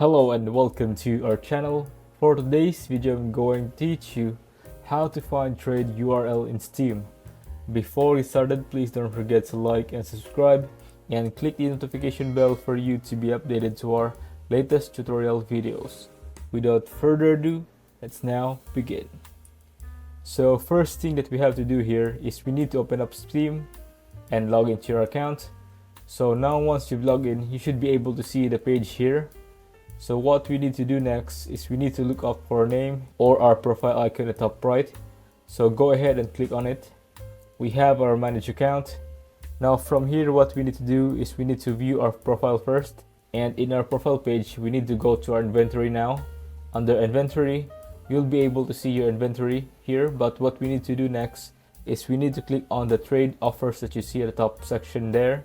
Hello and welcome to our channel. For today's video, I'm going to teach you how to find trade URL in Steam. Before we started, please don't forget to like and subscribe and click the notification bell for you to be updated to our latest tutorial videos. Without further ado, let's now begin. So first thing that we have to do here is we need to open up Steam and log into your account. So now once you've logged in, you should be able to see the page here. So what we need to do next is we need to look up for a name or our profile icon at the top right. So go ahead and click on it. We have our manage account. Now from here, what we need to do is we need to view our profile first. And in our profile page, we need to go to our inventory now. Under inventory, you'll be able to see your inventory here. But what we need to do next is we need to click on the trade offers that you see at the top section there.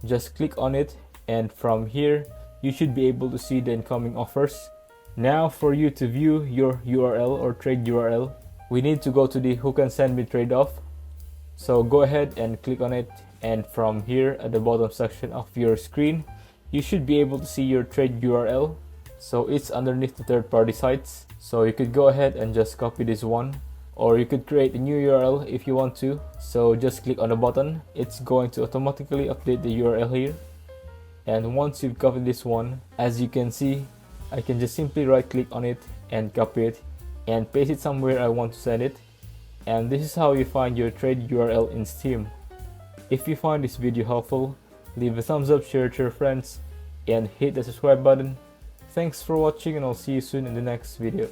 Just click on it, and from here, you should be able to see the incoming offers. Now for you to view your URL or trade URL, we need to go to the who can send me trade off. So go ahead and click on it, and from here at the bottom section of your screen, you should be able to see your trade URL. So it's underneath the third-party sites. So you could go ahead and just copy this one, or you could create a new URL if you want to. So just click on the button. It's going to automatically update the URL here. And once you've copied this one, as you can see, I can just simply right click on it and copy it and paste it somewhere I want to send it. And this is how you find your trade URL in Steam. If you find this video helpful, leave a thumbs up, share it to your friends, and hit the subscribe button. Thanks for watching, and I'll see you soon in the next video.